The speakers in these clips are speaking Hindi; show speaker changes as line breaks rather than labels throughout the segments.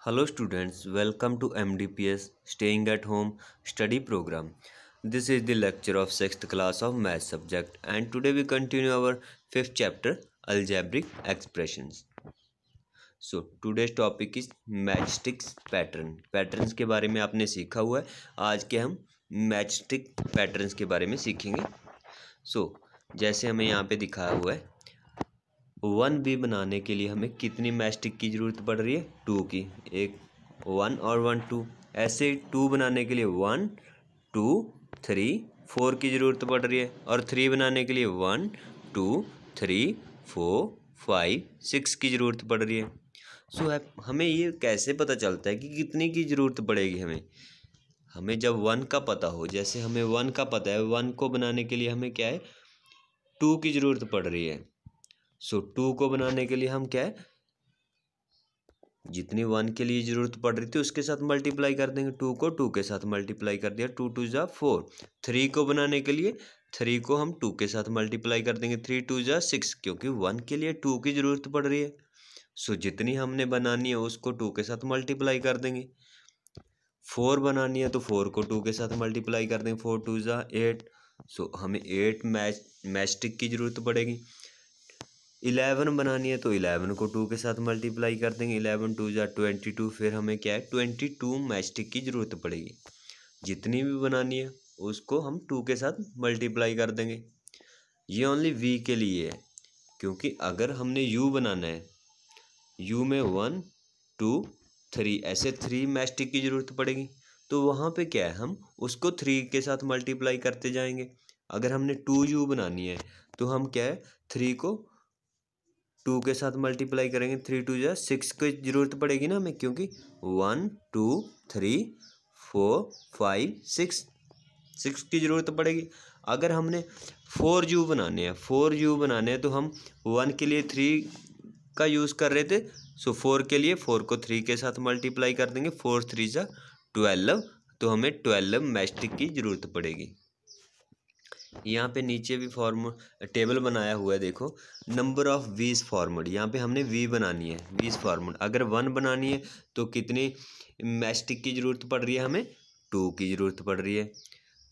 Hello students, welcome to MDPS Staying at Home study program. This is the lecture of 6th class of math subject and today we continue our 5th chapter algebraic expressions. So today's topic is matchsticks pattern. Patterns के बारे में आपने सीखा हुआ है, आज के हम मैचस्टिक पैटर्न्स के बारे में सीखेंगे. जैसे हमें यहाँ पे दिखाया हुआ है 1b बनाने के लिए हमें कितनी मैचस्टिक की ज़रूरत पड़ रही है? 2 की. एक 1 और 1 2. ऐसे 2 बनाने के लिए 1 2 3 4 की ज़रूरत पड़ रही है और 3 बनाने के लिए 1 2 3 4 5 6 की ज़रूरत पड़ रही है. हमें ये कैसे पता चलता है कि कितनी की ज़रूरत पड़ेगी हमें जब 1 का पता हो, जैसे हमें 1 का पता है, 1 को बनाने के लिए हमें क्या है 2 की ज़रूरत पड़ रही है. 2 को बनाने के लिए हम क्या है जितनी 1 के लिए ज़रूरत पड़ रही थी उसके साथ मल्टीप्लाई कर देंगे. 2 को 2 के साथ मल्टीप्लाई कर दिया, 2 2 जा 4. 3 को बनाने के लिए 3 को हम 2 के साथ मल्टीप्लाई कर देंगे, 3 2 जा 6, क्योंकि 1 के लिए 2 की ज़रूरत पड़ रही है. जितनी हमने बनानी है उसको 2 के साथ मल्टीप्लाई कर देंगे. 4 बनानी है तो 4 को 2 के साथ मल्टीप्लाई कर देंगे, 4 2 जा 8. हमें 8 मैचस्टिक की ज़रूरत पड़ेगी. 11 बनानी है तो 11 को 2 के साथ मल्टीप्लाई कर देंगे, 11 2 जा 22. फिर हमें क्या है 22 मैचस्टिक की ज़रूरत पड़ेगी. जितनी भी बनानी है उसको हम 2 के साथ मल्टीप्लाई कर देंगे. ये ओनली v के लिए है, क्योंकि अगर हमने u बनाना है, u में 1 2 3 ऐसे 3 मैचस्टिक की ज़रूरत पड़ेगी. तो वहाँ पे क्या है हम उसको 3 के साथ मल्टीप्लाई करते जाएंगे. अगर हमने 2u बनानी है तो हम क्या है 3 को 2 के साथ मल्टीप्लाई करेंगे, 3 2 जा 6 की ज़रूरत पड़ेगी ना हमें, क्योंकि 1 2 3 4 5 6 की ज़रूरत पड़ेगी. अगर हमने 4u बनाने हैं तो हम 1 के लिए 3 का यूज़ कर रहे थे. 4 के लिए 4 को 3 के साथ मल्टीप्लाई कर देंगे, 4 3 जा 12. तो हमें 12 मैचस्टिक की ज़रूरत पड़ेगी. यहाँ पे नीचे भी टेबल बनाया हुआ है, देखो नंबर ऑफ वीज फॉर्मड. यहाँ पे हमने वी बनानी है, वीज फॉर्मड. अगर 1 बनानी है तो कितनी मैचस्टिक की ज़रूरत पड़ रही है हमें 2 की ज़रूरत पड़ रही है.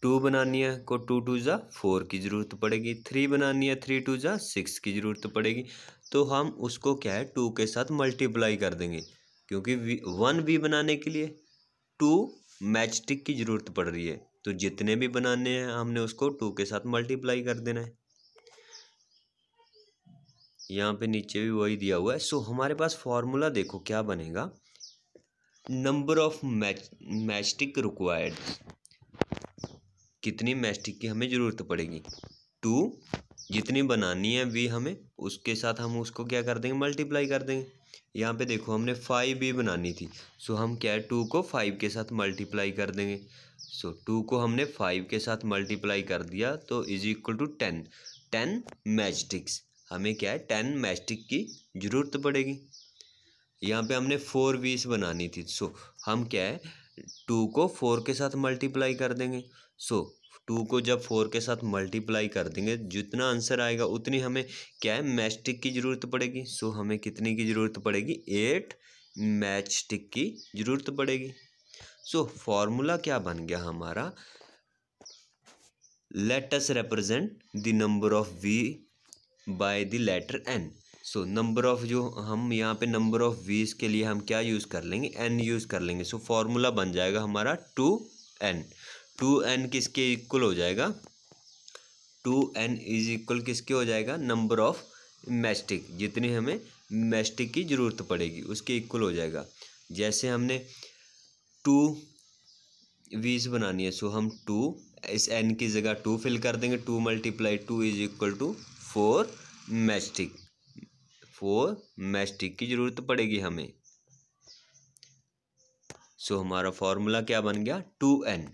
2 बनानी है को 2 2 जा 4 की ज़रूरत पड़ेगी. 3 बनानी है 3 2 जा 6 की ज़रूरत पड़ेगी. तो हम उसको क्या है 2 के साथ मल्टीप्लाई कर देंगे, क्योंकि 1v बनाने के लिए 2 मैचस्टिक की ज़रूरत पड़ रही है. तो जितने भी बनाने हैं हमने उसको 2 के साथ मल्टीप्लाई कर देना है. यहाँ पे नीचे भी वही दिया हुआ है. हमारे पास फॉर्मूला देखो क्या बनेगा. नंबर ऑफ मैचस्टिक रिक्वायर्ड, कितनी मैचस्टिक की हमें ज़रूरत पड़ेगी 2. जितनी बनानी है v हमें उसके साथ हम उसको क्या कर देंगे मल्टीप्लाई कर देंगे. यहाँ पे देखो हमने 5v बनानी थी, हम क्या है 2 को 5 के साथ मल्टीप्लाई कर देंगे. 2 को हमने 5 के साथ मल्टीप्लाई कर दिया तो इज इक्वल टू 10 मैचस्टिक्स. हमें क्या है 10 मैचस्टिक की ज़रूरत पड़ेगी. यहाँ पे हमने 4v बनानी थी, हम क्या है 2 को 4 के साथ मल्टीप्लाई कर देंगे. 2 को जब 4 के साथ मल्टीप्लाई कर देंगे जितना आंसर आएगा उतनी हमें क्या है मैचस्टिक की ज़रूरत पड़ेगी. हमें कितनी की ज़रूरत पड़ेगी 8 मैचस्टिक की ज़रूरत पड़ेगी. फॉर्मूला क्या बन गया हमारा, let us represent the number of v by the letter n. Number of जो हम यहाँ पे नंबर ऑफ वीज के लिए हम क्या यूज़ कर लेंगे n यूज़ कर लेंगे. फॉर्मूला बन जाएगा हमारा 2n. 2n किसके इक्वल हो जाएगा 2n इज इक्वल किसके हो जाएगा नंबर ऑफ मैचस्टिक, जितनी हमें मैचस्टिक की ज़रूरत पड़ेगी उसके इक्वल हो जाएगा. जैसे हमने 2 वीज बनानी है, हम 2 इस n की जगह 2 फिल कर देंगे. 2 multiply 2 is equal to 4 matchstick. 4 matchstick की ज़रूरत पड़ेगी हमें. हमारा फॉर्मूला क्या बन गया 2n.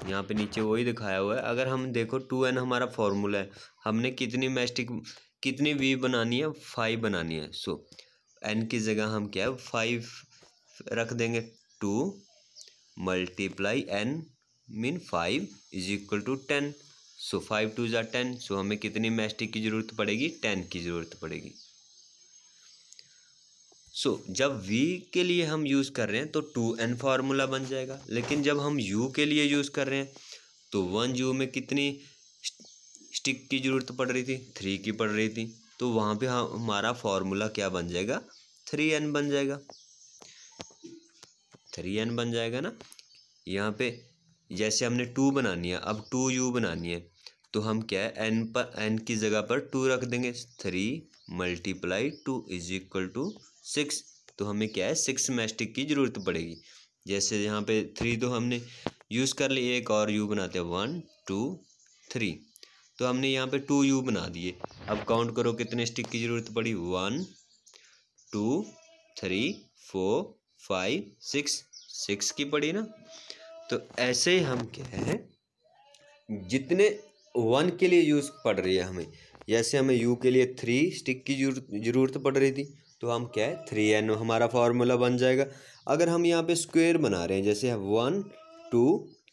यहाँ पे नीचे वही दिखाया हुआ है. अगर हम देखो 2n हमारा फॉर्मूला है, हमने कितनी वी बनानी है 5 बनानी है. n की जगह हम क्या है 5 रख देंगे. 2 multiply n mean 5 is equal to 10. 5 2 जा 10. हमें कितनी मैचस्टिक की ज़रूरत पड़ेगी 10 की ज़रूरत पड़ेगी. जब v के लिए हम यूज़ कर रहे हैं तो 2n फार्मूला बन जाएगा, लेकिन जब हम u के लिए यूज़ कर रहे हैं तो 1u में कितनी स्टिक की ज़रूरत पड़ रही थी, 3 की पड़ रही थी, तो वहाँ पे हमारा फार्मूला क्या बन जाएगा, 3n बन जाएगा, 3n बन जाएगा ना। यहाँ पे जैसे हमने 2 बनानी है, अब 2u बनानी है, तो हम क्या है n की जगह पर 2 रख देंगे, 3 × 2 = 6, तो हमें क्या है 6 मैस्टिक की ज़रूरत पड़ेगी। जैसे यहाँ पे 3 तो हमने यूज़ कर लिए, एक और u बनाते हैं, 1 2 3, तो हमने यहाँ पे 2u बना दिए। अब काउंट करो कितने स्टिक की ज़रूरत पड़ी, 1 2 3 4 5 6 की पड़ी ना। तो ऐसे ही हम क्या है, जितने 1 के लिए यूज़ पड़ रही है हमें, जैसे हमें u के लिए 3 स्टिक की ज़रूरत पड़ रही थी, तो हम क्या है 3n हमारा फार्मूला बन जाएगा। अगर हम यहाँ पे स्क्वायर बना रहे हैं, जैसे 1 2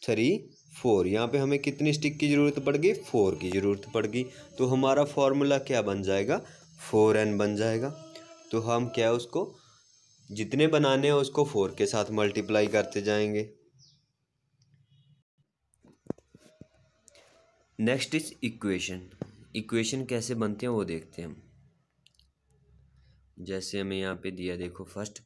3 4, यहाँ पे हमें कितनी स्टिक की ज़रूरत पड़ गई, 4 की ज़रूरत पड़ गई, तो हमारा फार्मूला क्या बन जाएगा, 4n बन जाएगा। तो हम क्या है उसको जितने बनाने हैं उसको 4 के साथ मल्टीप्लाई करते जाएंगे। नेक्स्ट इज इक्वेशन कैसे बनते हैं वो देखते हैं हम। जैसे हमें यहाँ पे दिया, देखो फर्स्ट,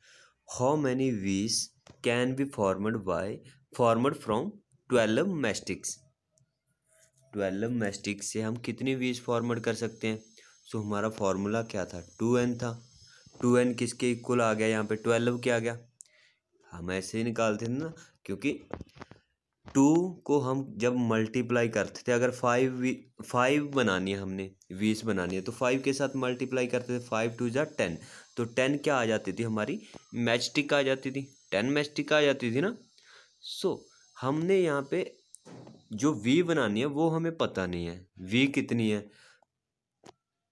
हाउ मैनी वीज कैन बी फॉर्मड फ्रॉम 12 मैस्टिक्स। 12 मैस्टिक्स से हम कितनी वीज फॉर्मड कर सकते हैं। सो हमारा फॉर्मूला क्या था, 2n था। 2n किसके इक्वल आ गया, यहाँ पे 12 क्या आ गया, हम ऐसे ही निकालते थे ना, क्योंकि 2 को हम जब मल्टीप्लाई करते थे, अगर 5 बनानी है, हमने 20 बनानी है, तो 5 के साथ मल्टीप्लाई करते थे, 5 2 = 10, तो 10 क्या आ जाती थी हमारी, मैचस्टिक आ जाती थी, 10 मैचस्टिक आ जाती थी ना। हमने यहाँ पे जो v बनानी है वो हमें पता नहीं है, v कितनी है,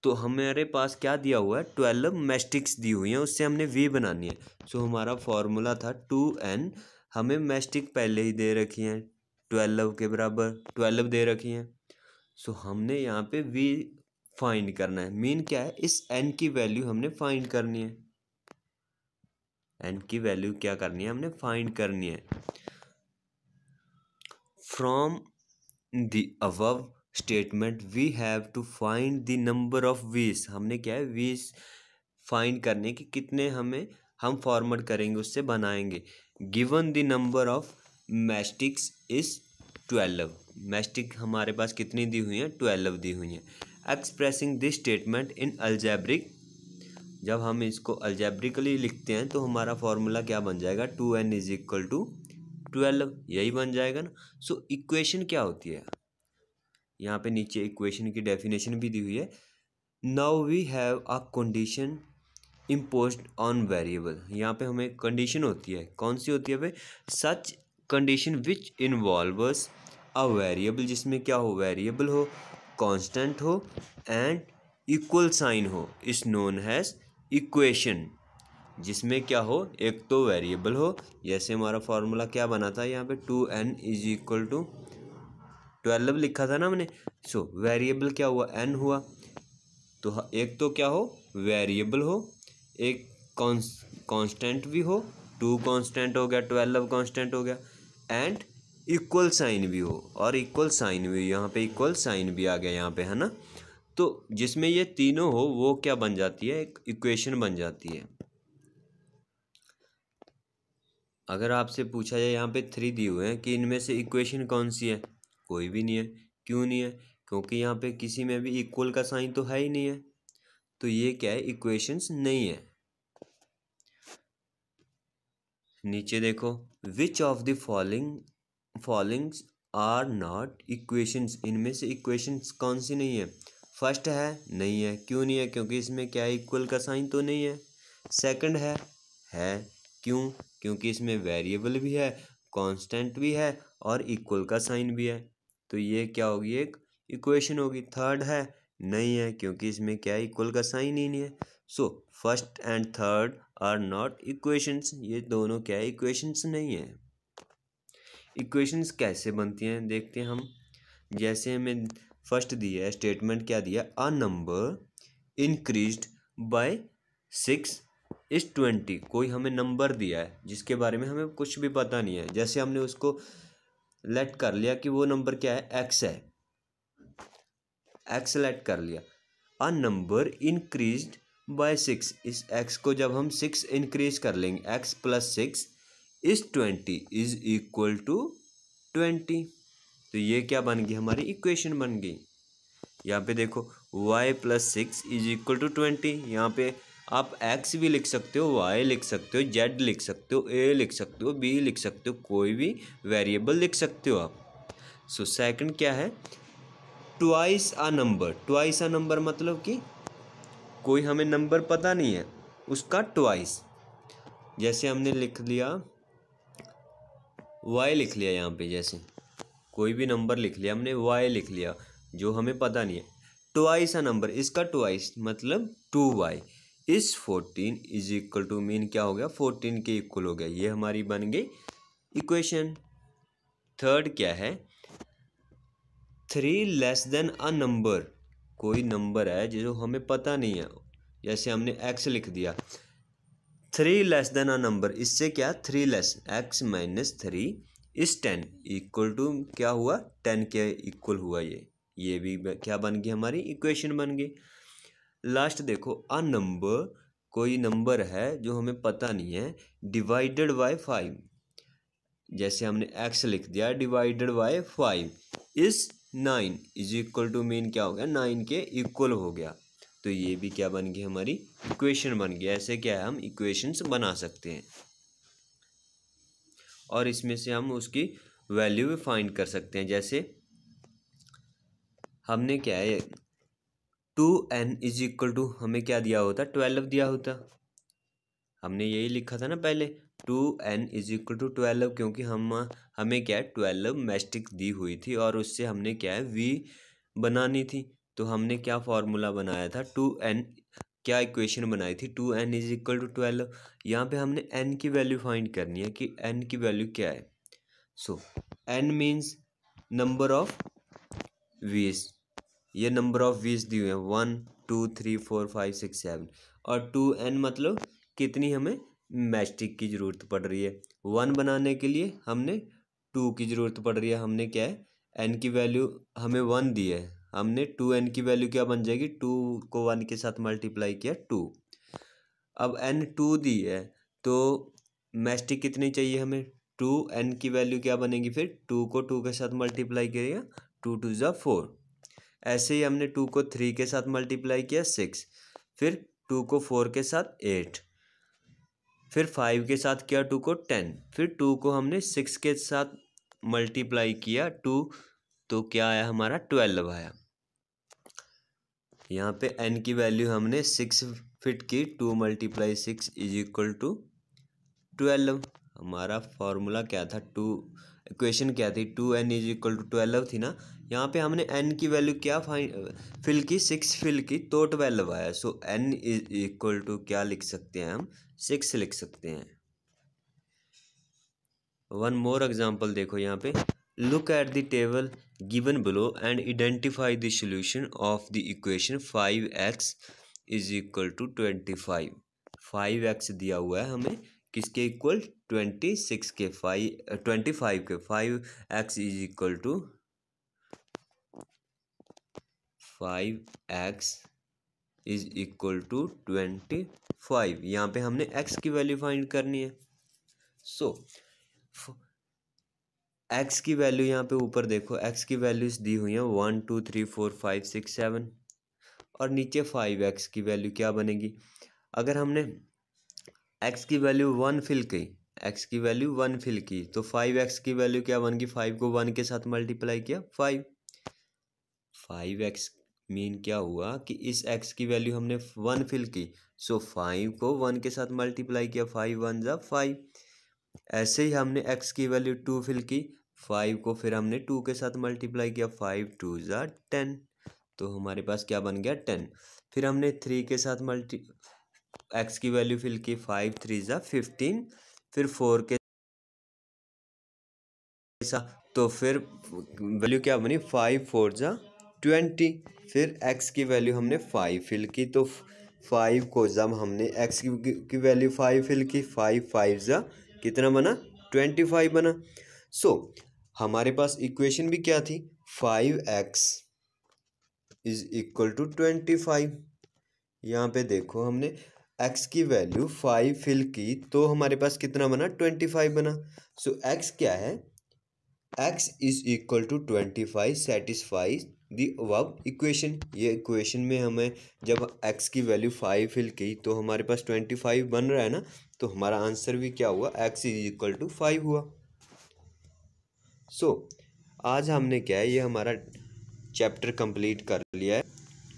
तो हमारे पास क्या दिया हुआ है, 12 मैस्टिक्स दी हुई हैं, उससे हमने v बनानी है। हमारा फॉर्मूला था 2n, हमें मैस्टिक पहले ही दे रखी हैं, 12 के बराबर 12 दे रखी हैं। हमने यहाँ पे v फाइंड करना है, मीन क्या है, इस n की वैल्यू हमने फाइंड करनी है, n की वैल्यू क्या करनी है, हमने फाइंड करनी है। From the above statement we have to find the number of v's, हमने क्या है वीज फाइंड करने की, कितने हम फॉर्मेट करेंगे, उससे बनाएंगे। Given the number of mastics is 12, mastic हमारे पास कितनी दी हुई हैं, 12 दी हुई हैं। Expressing this statement in algebraic, जब हम इसको अलजेब्रिकली लिखते हैं तो हमारा फॉर्मूला क्या बन जाएगा, 2n = 12, यही बन जाएगा ना। इक्वेशन क्या होती है, यहाँ पे नीचे इक्वेशन की डेफिनेशन भी दी हुई है। Now we have a condition imposed on variable, यहाँ पे हमें कंडीशन होती है, कौन सी होती है भाई, such condition which involves a variable, जिसमें क्या हो, वेरिएबल हो, कांस्टेंट हो एंड इक्वल साइन हो, इज नोन एज इक्वेशन। जिसमें क्या हो, एक तो वेरिएबल हो, जैसे हमारा फॉर्मूला क्या बना था यहाँ पे, 2n = 12 लिखा था ना हमने। वेरिएबल क्या हुआ, n हुआ, तो एक तो क्या हो, वेरिएबल हो, एक कांस्टेंट भी हो, 2 कांस्टेंट हो गया, 12 कांस्टेंट हो गया, एंड इक्वल साइन भी हो, और इक्वल साइन भी, यहाँ पे इक्वल साइन भी आ गया यहाँ पे, है ना। तो जिसमें ये तीनों हो वो क्या बन जाती है, एक इक्वेशन बन जाती है। अगर आपसे पूछा जाए, यहाँ पे 3 दिए हुए हैं कि इनमें से इक्वेशन कौन सी है, कोई भी नहीं है। क्यों नहीं है, क्योंकि यहाँ पे किसी में भी इक्वल का साइन तो है ही नहीं है, तो ये क्या है, इक्वेशंस नहीं है। नीचे देखो, which of the followings are not equations, इनमें से इक्वेशंस कौन सी नहीं है। फर्स्ट है, नहीं है, क्यों नहीं है, क्योंकि इसमें क्या है, इक्वल का साइन तो नहीं है। सेकंड है क्यों, क्योंकि इसमें वेरिएबल भी है, कांस्टेंट भी है, और इक्वल का साइन भी है, तो ये क्या होगी, एक इक्वेशन होगी। थर्ड है, नहीं है, क्योंकि इसमें क्या है, इक्वल का साइन ही नहीं है। First and third are not equations, ये दोनों क्या है, इक्वेशंस नहीं है। इक्वेशंस कैसे बनती हैं देखते हैं हम। जैसे हमें फर्स्ट दिया है स्टेटमेंट, क्या दिया, अ नंबर इंक्रीज्ड बाय 6 इस 20 कोई हमें नंबर दिया है जिसके बारे में हमें कुछ भी पता नहीं है, जैसे हमने उसको लेट कर लिया कि वो नंबर क्या है, एक्स है, एक्स लेट कर लिया। अ नंबर इंक्रीज्ड बाय 6, इस एक्स को जब हम 6 इंक्रीज कर लेंगे, x plus 6 is 20 is equal to 20। तो ये क्या बन गई, हमारी इक्वेशन बन गई। यहाँ पे देखो y plus 6 is equal to 20। यहाँ पे आप x भी लिख सकते हो, y लिख सकते हो, z लिख सकते हो, a लिख सकते हो, b लिख सकते हो, कोई भी वेरिएबल लिख सकते हो आप। सो सेकंड क्या है, twice a number. Twice a number मतलब कि कोई हमें नंबर पता नहीं है, उसका ट्वाइस। जैसे हमने लिख लिया y लिख लिया, यहाँ पे जैसे कोई भी नंबर लिख लिया हमने, y लिख लिया जो हमें पता नहीं है। ट्वाइस अ नंबर, इसका ट्वाइस मतलब 2y इस 14 इज इक्वल टू, मीन क्या हो गया, 14 के इक्वल हो गया। ये हमारी बन गई इक्वेशन। थर्ड क्या है, 3 लेस देन अ नंबर। कोई नंबर है जो हमें पता नहीं है, जैसे हमने x लिख दिया। 3 लेस देन अ नंबर, इससे क्या, 3 लेस, x माइनस 3 इस 10 इक्वल टू क्या हुआ, 10 के इक्वल हुआ। ये भी क्या बन गई, हमारी इक्वेशन बन गई। लास्ट देखो, अ नंबर, कोई नंबर है जो हमें पता नहीं है, डिवाइडेड बाय 5, जैसे हमने x लिख दिया डिवाइडेड बाय 5 इस 9 इज इक्वल टू, मीन क्या हो गया, 9 के इक्वल हो गया। तो ये भी क्या बन गई, हमारी इक्वेशन बन गई। ऐसे क्या है, हम इक्वेशंस बना सकते हैं और इसमें से हम उसकी वैल्यू भी फाइंड कर सकते हैं। जैसे हमने क्या है, 2n इज इक्वल टू, हमें क्या दिया होता, 12 दिया होता। हमने यही लिखा था ना पहले, 2n इज इक्वल टू 12, क्योंकि हमें क्या है, 12 मैस्टिक दी हुई थी और उससे हमने क्या है, v बनानी थी। तो हमने क्या फॉर्मूला बनाया था, 2n, क्या इक्वेशन बनाई थी, 2n इज इक्वल टू 12। यहाँ पे हमने n की वैल्यू फाइंड करनी है कि n की वैल्यू क्या है। सो n मीन्स नंबर ऑफ वीज, ये नंबर ऑफ वीज दी हुई है, 1 2 3 4 5 6 7। और 2n मतलब कितनी हमें मैस्टिक की ज़रूरत पड़ रही है। 1 बनाने के लिए हमने 2 की ज़रूरत पड़ रही है। हमने क्या है, n की वैल्यू हमें 1 दी है, हमने 2n की वैल्यू क्या बन जाएगी, 2 को 1 के साथ मल्टीप्लाई किया 2। अब n 2 दी है तो मैस्टिक कितनी चाहिए हमें, 2, n की वैल्यू क्या बनेगी, फिर 2 को 2 के साथ मल्टीप्लाई करिएगा, 2 2 ज़ा 4। ऐसे ही हमने 2 को 3 के साथ मल्टीप्लाई किया 6, फिर 2 को 4 के साथ 8, फिर 5 के साथ किया 2 को 10, फिर 2 को हमने 6 के साथ मल्टीप्लाई किया 2, तो क्या आया हमारा 12 आया। यहाँ पे n की वैल्यू हमने 6 फिट की, 2 मल्टीप्लाई 6 इज इक्वल टू 12। हमारा फॉर्मूला क्या था, इक्वेशन क्या थी, 2n इज इक्वल टू 12 थी ना। यहाँ पे हमने n की वैल्यू क्या फिल की, 6 फिल की तो 12 आया। सो n इज इक्वल टू क्या लिख सकते हैं हम, 6 लिख सकते हैं। वन मोर एग्जाम्पल देखो यहाँ पे, look at the table given below and identify the solution of the equation 5x is equal to 25। 5x दिया हुआ है हमें, किसके इक्वल, 26 के, 25 के, 5x is equal to 5x is equal to 25। यहाँ पे हमने x की वैल्यू फाइंड करनी है। सो x की वैल्यू यहाँ पे ऊपर देखो, x की वैल्यूज दी हुई हैं 1 2 3 4 5 6 7 और नीचे 5x की वैल्यू क्या बनेगी। अगर हमने x की वैल्यू 1 फिल की, x की वैल्यू 1 फिल की तो 5x की वैल्यू क्या बन गई, 5 को 1 के साथ मल्टीप्लाई किया 5x मीन क्या हुआ कि इस x की वैल्यू हमने 1 फिल की, सो 5 को 1 के साथ मल्टीप्लाई किया, 5 1 जा 5। ऐसे ही हमने x की वैल्यू 2 फिल की, 5 को फिर हमने 2 के साथ मल्टीप्लाई किया, 5 2 ज़ा 10, तो हमारे पास क्या बन गया 10। फिर हमने 3 के साथ x की वैल्यू फिल की, 5 3 ज़ा 15, फिर 4 के साथ, तो फिर वैल्यू क्या बनी, 5 4 ज़ा 20। फिर x की वैल्यू हमने 5 फिल की तो 5 को जब हमने x की वैल्यू 5 फिल की, 5 5 जा कितना बना 25 बना। सो हमारे पास इक्वेशन भी क्या थी, 5x इज इक्वल टू 25। यहाँ पे देखो हमने x की वैल्यू 5 फिल की तो हमारे पास कितना बना 25 बना। सो x क्या है, x is equal to 25 satisfies the above equation. ये इक्वेशन में हमें जब x की वैल्यू 5 फिल की तो हमारे पास 25 बन रहा है ना, तो हमारा आंसर भी क्या हुआ, x इज इक्वल टू 5 हुआ। सो आज हमने क्या है, ये हमारा चैप्टर कंप्लीट कर लिया है,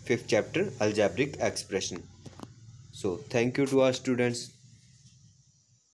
5th chapter algebraic expression. So thank you to our students.